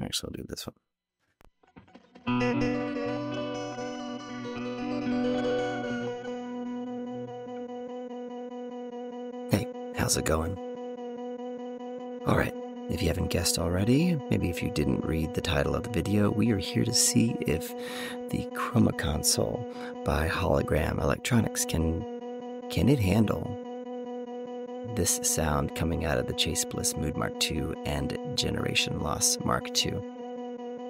Actually, I'll do this one. Hey, how's it going? Alright, if you haven't guessed already, maybe if you didn't read the title of the video, we are here to see if the Chroma Console by Hologram Electronics can it handle this sound coming out of the Chase Bliss Mood Mark II and Generation Loss Mark II.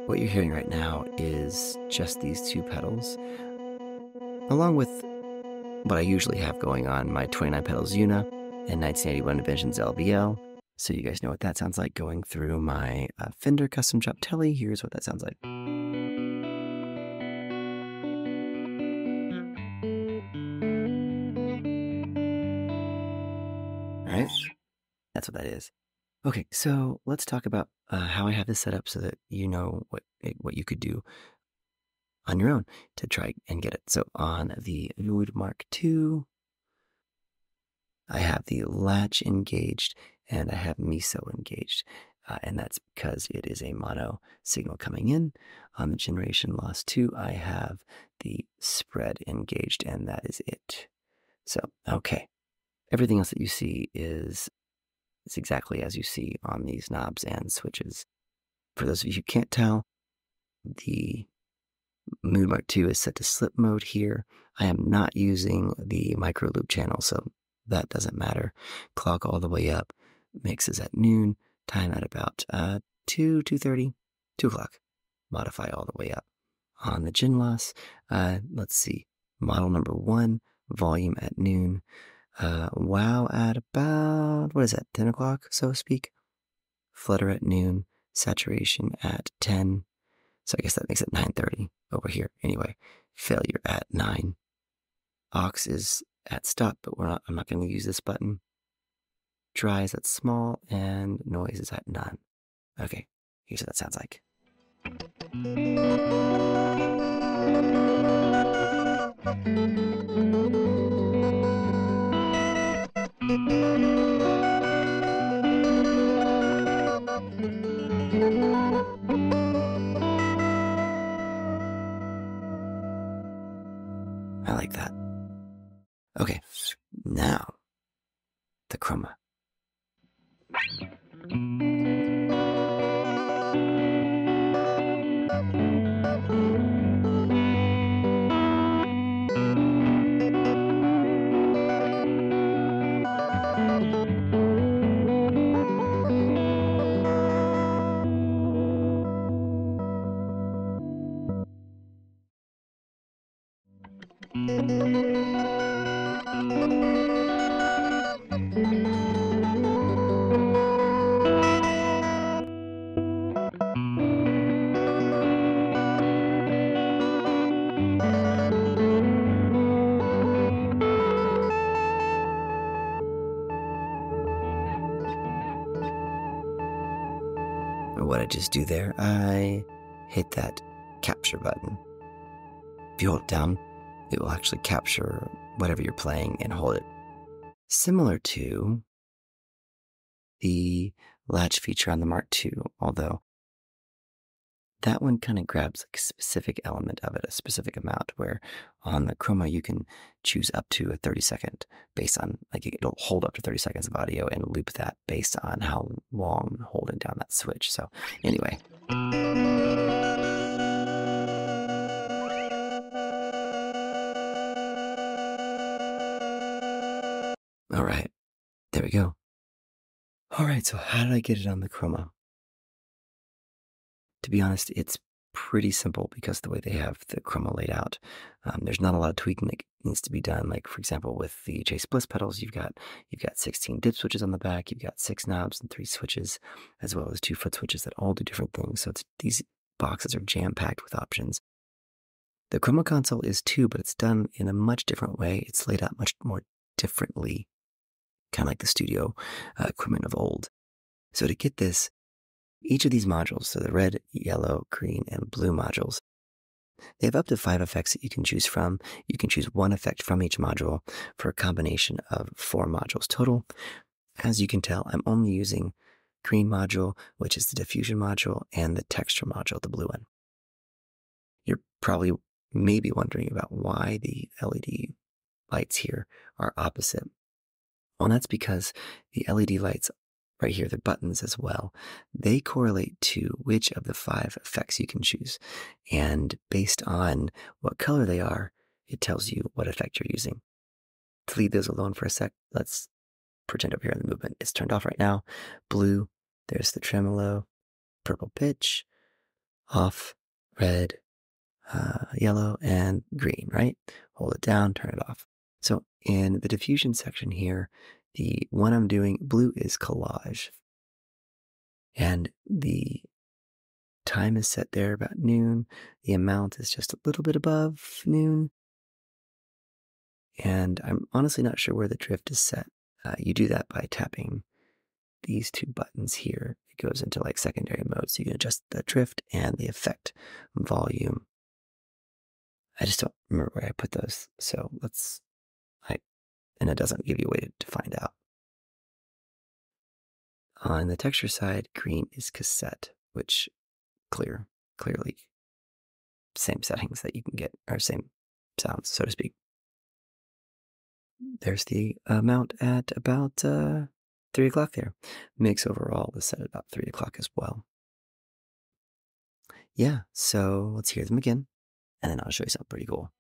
What you're hearing right now is just these two pedals, along with what I usually have going on, my 29 pedals Una and 1981 Inventions LVL. So you guys know what that sounds like going through my Fender Custom Shop Telly. Here's what that sounds like. All right, that's what that is. Okay, so let's talk about how I have this set up so that you know what you could do on your own to try and get it. So on the Mood Mark II, I have the latch engaged and I have MISO engaged. And that's because it is a mono signal coming in. On the Generation Loss 2, I have the spread engaged, and that is it. So, okay. Everything else that you see is exactly as you see on these knobs and switches. For those of you who can't tell, the Mood Mark II is set to slip mode here. I am not using the micro loop channel, so that doesn't matter. Clock all the way up. Mixes at noon. Time at about 2:30, 2 o'clock. Modify all the way up. On the Gen Loss, let's see. Model number 1, volume at noon. Wow at about, what is that, 10 o'clock, so to speak? Flutter at noon. Saturation at 10. So I guess that makes it 9:30 over here. Anyway, failure at 9. Aux is at stop, but I'm not going to use this button. Dry is at small, and noise is at none. Okay, here's what that sounds like. I like that. Okay, now the Chroma. What I just do there, I hit that capture button. If you hold it down, it will actually capture whatever you're playing and hold it. Similar to the latch feature on the Mark II, although that one kind of grabs like a specific element of it, a specific amount, where on the Chroma you can choose up to a 30-second based on, like, it'll hold up to 30 seconds of audio and loop that based on how long holding down that switch. So anyway. All right, there we go. All right, so how did I get it on the Chroma? To be honest, it's pretty simple because the way they have the Chroma laid out. There's not a lot of tweaking that needs to be done. Like, for example, with the Chase Bliss pedals, you've got 16 dip switches on the back, you've got 6 knobs and 3 switches, as well as 2 foot switches that all do different things. So these boxes are jam-packed with options. The Chroma Console is too, but it's done in a much different way. It's laid out much more differently, kind of like the studio equipment of old. So to get this, each of these modules, so the red, yellow, green, and blue modules, they have up to 5 effects that you can choose from. You can choose 1 effect from each module for a combination of 4 modules total. As you can tell, I'm only using green module, which is the diffusion module, and the texture module, the blue one. You're probably maybe wondering about why the LED lights here are opposite. Well, that's because the LED lights right here, the buttons as well, they correlate to which of the 5 effects you can choose. And based on what color they are, it tells you what effect you're using. To leave those alone for a sec, let's pretend over here in the movement it's turned off right now. Blue, there's the tremolo, purple pitch, off, red, yellow, and green, right? Hold it down, turn it off. So in the diffusion section here, the one I'm doing, blue, is collage. And the time is set there about noon. The amount is just a little bit above noon. And I'm honestly not sure where the drift is set. You do that by tapping these 2 buttons here. It goes into like secondary mode, so you can adjust the drift and the effect volume. I just don't remember where I put those, so and it doesn't give you a way to find out. On the texture side, green is cassette, which clearly same settings that you can get, or same sounds, so to speak. There's the amount at about 3 o'clock there. Mix overall is set at about 3 o'clock as well. Yeah, so let's hear them again, and then I'll show you something pretty cool.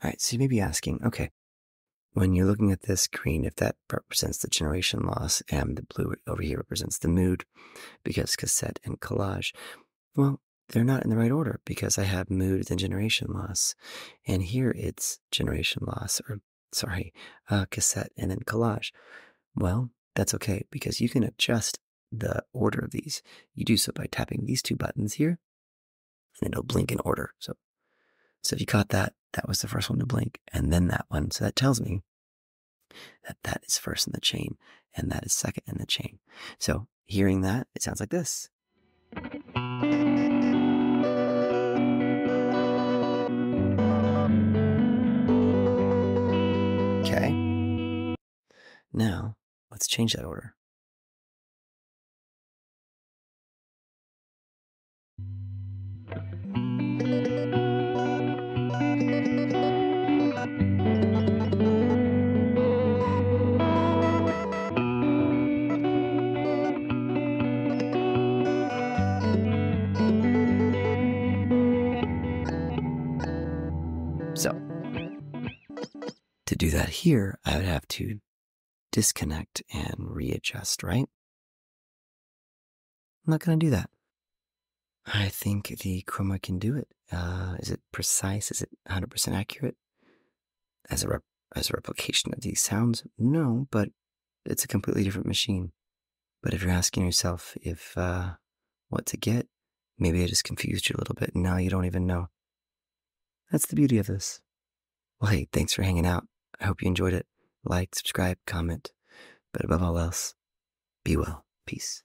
All right, so you may be asking, okay, when you're looking at this green, if that represents the generation loss and the blue over here represents the mood, because cassette and collage, well, they're not in the right order because I have mood and generation loss. And here it's generation loss, or sorry, cassette and then collage. Well, that's okay because you can adjust the order of these. You do so by tapping these 2 buttons here, and it'll blink in order. So if you caught that, that was the first one to blink, and then that one. So that tells me that that is first in the chain, and that is second in the chain. So hearing that, it sounds like this. Okay. Now, let's change that order. So, to do that here, I would have to disconnect and readjust, right? I'm not going to do that. I think the Chroma can do it. Is it precise? Is it 100% accurate? As a replication of these sounds? No, but it's a completely different machine. But if you're asking yourself if what to get, maybe I just confused you a little bit and now you don't even know. That's the beauty of this. Well, hey, thanks for hanging out. I hope you enjoyed it. Like, subscribe, comment, but above all else, be well. Peace.